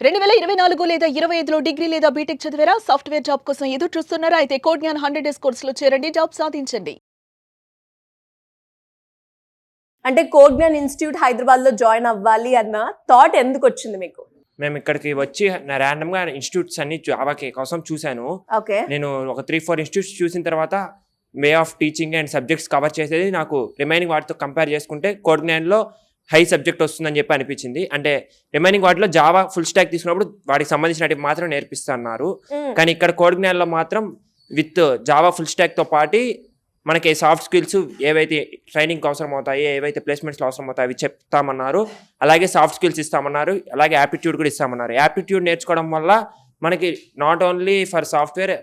2024 లేదా 25లో డిగ్రీ లేదా బీటెక్ చదివారా? సాఫ్ట్‌వేర్ జాబ్ కోసం ఎదురు చూస్తున్నారా? అయితే కోడ్ జ్ఞాన్ 100 డేస్ కోర్సులో చేరండి, జాబ్ సాధించండి. అంటే కోడ్ జ్ఞాన్ ఇన్స్టిట్యూట్ హైదరాబాద్‌లో జాయిన్ అవ్వాలి అన్న థాట్ ఎందుకొచ్చింది మీకు? మేము ఇక్కడికి వచ్చి ర్యాండమ్‌గా ఇన్‌స్టిట్యూట్స్ అన్ని జావాకి కోసం చూశాను. ఓకే. నేను ఒక 3-4 ఇన్‌స్టిట్యూట్స్ చూసిన తర్వాత way of teaching and subjects cover చేసేది నాకు రిమైనింగ్ వాటితో కంపేర్ చేసుకుంటే కోడ్ జ్ఞాన్‌లో హై సబ్జెక్ట్ వస్తుందని చెప్పి అనిపించింది. అంటే రిమైనింగ్ వాటిలో జావా ఫుల్ స్టాక్ తీసుకున్నప్పుడు వాటికి సంబంధించినవి మాత్రం నేర్పిస్తున్నారు. కానీ ఇక్కడ కోడ్ జ్ఞాన్‌లో మాత్రం విత్ జావా ఫుల్ స్టాక్‌తో పాటు మనకి సాఫ్ట్ స్కిల్స్ ఏవైతే ట్రైనింగ్ అవసరం అవుతాయి, ఏవైతే ప్లేస్మెంట్స్లో అవసరం అవుతాయి అవి చెప్తామన్నారు. అలాగే సాఫ్ట్ స్కిల్స్ ఇస్తామన్నారు, అలాగే యాప్టిట్యూడ్ కూడా ఇస్తామన్నారు. యాప్టిట్యూడ్ నేర్చుకోవడం వల్ల మనకి నాట్ ఓన్లీ ఫర్ సాఫ్ట్వేర్,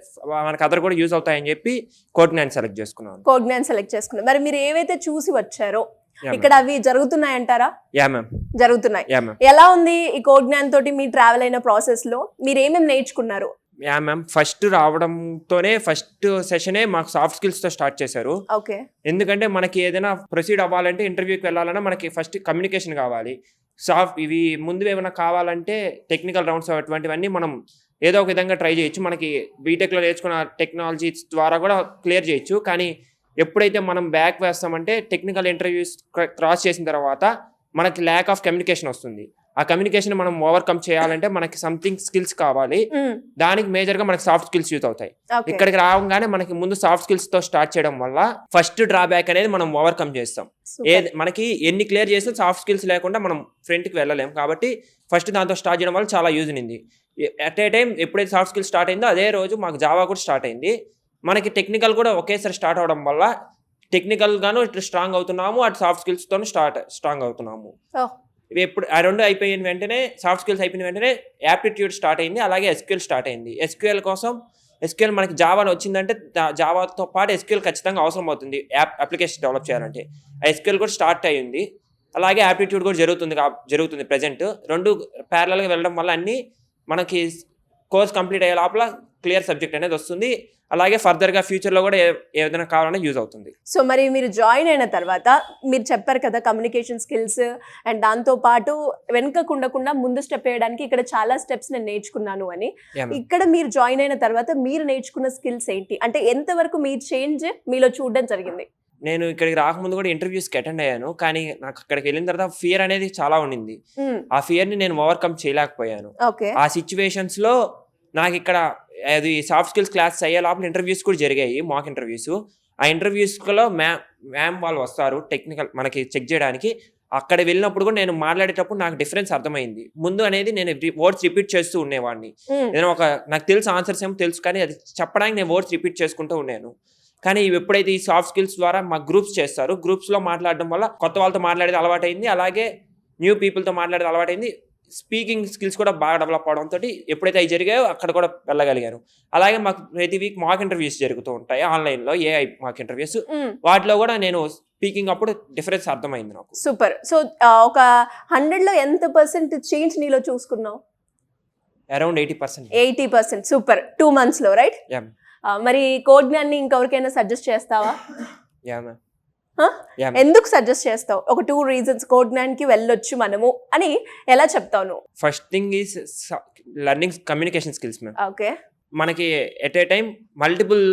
మనకి అదర్ కూడా యూజ్ అవుతాయని చెప్పి కోడ్ జ్ఞాన్ సెలెక్ట్ చేసుకున్నాను. కోడ్ జ్ఞాన్ సెలెక్ట్ చేసుకున్నాను. మరి మీరు ఏవైతే చూసి వచ్చారో ఇక్కడ అవి జరుగుతున్నాయంటారా? యా మ్యామ్, జరుగుతున్నాయి. Yeah ma'am. ఎలా ఉంది ఈ కోడ్ జ్ఞాన్ తోటి మీ ట్రావెల్ అయిన ప్రాసెస్ లో మీరు ఏమేమి నేర్చుకున్నారు? యా మ్యామ్, ఫస్ట్ రావడంతోనే ఫస్ట్ సెషనే మాకు సాఫ్ట్ స్కిల్స్తో స్టార్ట్ చేశారు. ఓకే. ఎందుకంటే మనకి ఏదైనా ప్రొసీడ్ అవ్వాలంటే ఇంటర్వ్యూకి వెళ్ళాలన్నా మనకి ఫస్ట్ కమ్యూనికేషన్ కావాలి. ఇవి ముందు ఏమైనా కావాలంటే టెక్నికల్ రౌండ్స్ అటువంటివన్నీ మనం ఏదో ఒక విధంగా ట్రై చేయొచ్చు. మనకి బీటెక్లో నేర్చుకున్న టెక్నాలజీస్ ద్వారా కూడా క్లియర్ చేయొచ్చు. కానీ ఎప్పుడైతే మనం బ్యాక్ వేస్తామంటే టెక్నికల్ ఇంటర్వ్యూస్ క్రాస్ చేసిన తర్వాత మనకి ల్యాక్ ఆఫ్ కమ్యూనికేషన్ వస్తుంది. ఆ కమ్యూనికేషన్ మనం ఓవర్కమ్ చేయాలంటే మనకి సంథింగ్ స్కిల్స్ కావాలి. దానికి మేజర్ గా మనకి సాఫ్ట్ స్కిల్స్ యూజ్ అవుతాయి. ఇక్కడికి రావగానే మనకి ముందు సాఫ్ట్ స్కిల్స్ తో స్టార్ట్ చేయడం వల్ల ఫస్ట్ డ్రాబ్యాక్ అనేది మనం ఓవర్కమ్ చేస్తాం. మనకి ఎన్ని క్లియర్ చేసినా సాఫ్ట్ స్కిల్స్ లేకుండా మనం ఫ్రంట్ కి వెళ్ళలేం. కాబట్టి ఫస్ట్ దాంతో స్టార్ట్ చేయడం వల్ల చాలా యూజ్ ఉంది. అట్ ఏ టైం ఎప్పుడైతే సాఫ్ట్ స్కిల్స్ స్టార్ట్ అయిందో అదే రోజు మాకు జావా కూడా స్టార్ట్ అయింది. మనకి టెక్నికల్ కూడా ఒకేసారి స్టార్ట్ అవడం వల్ల టెక్నికల్ గాను ఇటు స్ట్రాంగ్ అవుతున్నాము, అటు సాఫ్ట్ స్కిల్స్ తోను స్ట్రాంగ్ అవుతున్నాము. ఇవి ఎప్పుడు ఆ రెండు అయిపోయిన వెంటనే, సాఫ్ట్ స్కిల్స్ అయిపోయిన వెంటనే యాప్టిట్యూడ్ స్టార్ట్ అయింది, అలాగే ఎస్క్యూఎల్ స్టార్ట్ అయింది. ఎస్క్యూఎల్ మనకి జావాలో వచ్చిందంటే జావాతో పాటు ఎస్క్యూఎల్ ఖచ్చితంగా అవసరం అవుతుంది అప్లికేషన్ డెవలప్ చేయాలంటే. ఆ ఎస్క్యూఎల్ కూడా స్టార్ట్ అయ్యింది. అలాగే యాప్టిట్యూడ్ కూడా జరుగుతుంది ప్రెజెంట్. రెండు ప్యారలల్గా వెళ్ళడం వల్ల అన్ని మనకి కోర్స్ కంప్లీట్ అయ్యే లోపల క్లియర్ సబ్జెక్ట్ అనేది వస్తుంది. అలాగే ఫర్దర్గా ఫ్యూచర్లో కూడా ఏదైనా కావాలన్నా యూజ్ అవుతుంది. సో మరి మీరు జాయిన్ అయిన తర్వాత మీరు చెప్పారు కదా కమ్యూనికేషన్ స్కిల్స్ అండ్ దాంతో పాటు వెనుకకుండా ముందు స్టెప్ వేయడానికి ఇక్కడ చాలా స్టెప్స్ నేను నేర్చుకున్నాను అని. ఇక్కడ మీరు జాయిన్ అయిన తర్వాత మీరు నేర్చుకున్న స్కిల్స్ ఏంటి, అంటే ఎంతవరకు మీరు చేంజ్ మీలో చూడడం జరిగింది? నేను ఇక్కడికి రాకముందు కూడా ఇంటర్వ్యూస్కి అటెండ్ అయ్యాను. కానీ నాకు అక్కడికి వెళ్ళిన తర్వాత ఫియర్ అనేది చాలా ఉండింది. ఆ ఫియర్ని నేను ఓవర్కమ్ చేయలేకపోయాను. ఆ సిచ్యువేషన్స్ లో నాకు ఇక్కడ అది సాఫ్ట్ స్కిల్స్ క్లాస్ అయ్యే లోపల ఇంటర్వ్యూస్ కూడా జరిగాయి, మాక్ ఇంటర్వ్యూస్. ఆ ఇంటర్వ్యూస్లో మ్యామ్ వాళ్ళు వస్తారు టెక్నికల్ మనకి చెక్ చేయడానికి. అక్కడ వెళ్ళినప్పుడు కూడా నేను మాట్లాడేటప్పుడు నాకు డిఫరెన్స్ అర్థమైంది. ముందు అనేది నేను వర్డ్స్ రిపీట్ చేస్తూ ఉండేవాడిని. నేను నాకు తెలుసు ఆన్సర్స్ ఏమో తెలుసు, కానీ అది చెప్పడానికి నేను వర్డ్స్ రిపీట్ చేసుకుంటూ ఉన్నాను. కానీ ఎప్పుడైతే ఈ సాఫ్ట్ స్కిల్స్ ద్వారా మా గ్రూప్స్ చేస్తారు, గ్రూప్స్లో మాట్లాడడం వల్ల కొత్త వాళ్ళతో మాట్లాడేది అలవాటైంది, అలాగే న్యూ పీపుల్తో మాట్లాడేది అలవాటైంది. స్పీకింగ్ స్కిల్స్ కూడా బాగా డెవలప్ అవడంతో ఎప్పుడైతే అవి జరిగాయో అక్కడ కూడా వెళ్ళగలిగాను. అలాగే మాకు ప్రతి వీక్ మాక్ ఇంటర్వ్యూస్ జరుగుతూ ఉంటాయి ఆన్లైన్లో, ఏఐ మాక్ ఇంటర్వ్యూస్. వాటిలో కూడా నేను స్పీకింగ్ అప్పుడు డిఫరెన్స్ అర్థమైంది నాకు. సూపర్. సో ఒక 100లో ఎంత పర్సెంట్ చేంజ్ నీలో చూసుకున్నావు? అరౌండ్ 80%. 80%. సూపర్. 2 months లో, రైట్? మరి కోడ్ జ్ఞాన్ని ఇంకెవరికైనా సజెస్ట్ చేస్తావా? ఎందుకు సజెస్ట్ చేస్తావు? ఒక 2 reasons కోడ్ జ్ఞాన్కి వెళ్ళొచ్చు మనము అని ఎలా చెప్తావు నువ్వు? First thing is learning communication skills ma'am. Okay. మనకి at a time multiple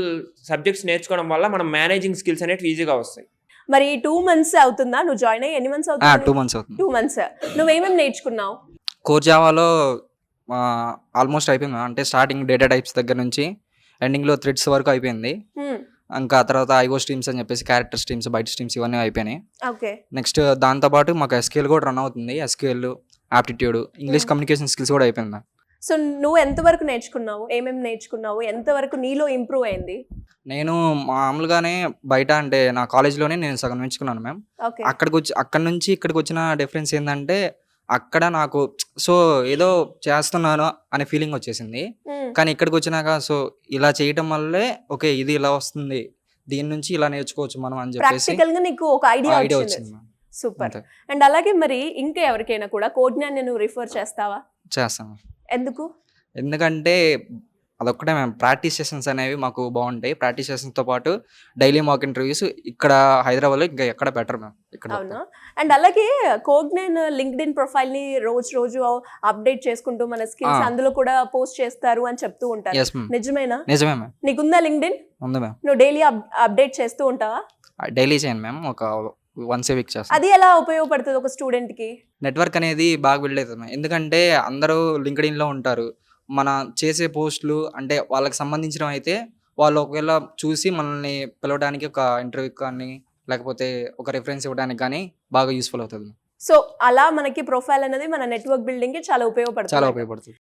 subjects నేర్చుకోవడం వల్ల మనం మేనేజింగ్ స్కిల్స్ అనేవి ఈజీగా వస్తాయి. మరి 2 months అవుతుందా నువ్వు జాయిన్ అయ్యి? ఎన్ని మంత్స్ అవుతుంది? 2 months అవుతుంది. 2 months. నువ్వేమేమి నేర్చుకున్నావు? కోర్ జావాలో ఆల్మోస్ట్ అయిపోయింది. అంటే స్టార్టింగ్ డేటా టైప్స్ దగ్గర నుంచి ఎండింగ్లో థ్రెడ్స్ వరకు అయిపోయింది. ఇంకా తర్వాత ఐఓ స్ట్రీమ్స్ అని చెప్పేసి క్యారెక్టర్ స్ట్రీమ్స్, బైట్ స్ట్రీమ్స్ ఇవన్నీ అయిపోయినాయి. నెక్స్ట్ దాంతోపాటు మాకు ఎస్క్యూఎల్ కూడా రన్ అవుతుంది. SQL, aptitude, English communication skills కూడా అయిపోయింది. సో నువ్వు ఎంతవరకు నేర్చుకున్నావు? ఏమేమి నేర్చుకున్నావు? ఎంతవరకు నీలో ఇంప్రూవ్ అయింది? నేను మామూలుగానే బయట అంటే నా కాలేజ్లోనే నేను సగం నేర్చుకున్నాను మ్యామ్. అక్కడ నుంచి ఇక్కడికి వచ్చిన డిఫరెన్స్ ఏంటంటే అక్కడ నాకు సో ఏదో చేస్తున్నాను అనే ఫీలింగ్ వచ్చేసింది. కానీ ఇక్కడికి వచ్చినాక సో ఇలా చేయటం వల్లే ఓకే ఇది ఇలా వస్తుంది, దీని నుంచి ఇలా నేర్చుకోవచ్చు మనం అని చెప్పేసి నీకు ఒక ఐడియా వచ్చింది. సూపర్. అండ్ అలాగే మరి ఇంకా ఎవరికైనా కూడా కోడ్ జ్ఞాన్ని నువ్వు రిఫర్ చేస్తావా? చేస్తాను. ఎందుకు? ఎందుకంటే అదొక్కటే మ్యామ్. ప్రాక్టీస్ సెషన్స్ అనేవి మాకు బాగుంటాయి. ప్రాక్టీస్ సెషన్స్తో పాటు డైలీ మాక్ ఇంటర్వ్యూస్ ఇక్కడ హైదరాబాద్లో ఇంకా ఎక్కడ బెటర్ మ్యామ్. ఇక్కడ అవునా? అండ్ అలాగే కోగ్నైన్ లింక్డ్ఇన్ ప్రొఫైల్ ని రోజు అప్డేట్ చేసుకుంటూ మన స్కిల్స్ అందులో కూడా పోస్ట్ చేస్తారు అని చెప్తూ ఉంటారు. Yes ma'am. నిజమేనా? నిజమే మ్యామ్. నీకుందా లింక్డ్ఇన్? ఉంది మ్యామ్. నువ్వు డైలీ అప్డేట్ చేస్తూ ఉంటావా? డైలీ చేయను మ్యామ్. ఒక వన్స్ ఏ వీక్ చేస్తాను. అది ఎలా ఉపయోగపడుతుంది ఒక స్టూడెంట్ కి? నెట్వర్క్ అనేది బాగా బిల్డ్ అవుతుంది మ్యామ్. ఎందుకంటే అందరూ లింక్డ్ఇన్లో ఉంటారు. మన చేసే పోస్టులు అంటే వాళ్ళకి సంబంధించినవి అయితే వాళ్ళు ఒకవేళ చూసి మనల్ని పిలవడానికి ఒక ఇంటర్వ్యూ కానీ లేకపోతే ఒక రిఫరెన్స్ ఇవ్వడానికి కానీ బాగా యూస్ఫుల్ అవుతుంది. సో అలా మనకి ప్రొఫైల్ అనేది మన నెట్వర్క్ బిల్డింగ్ కి చాలా ఉపయోగపడుతుంది. చాలా ఉపయోగపడుతుంది.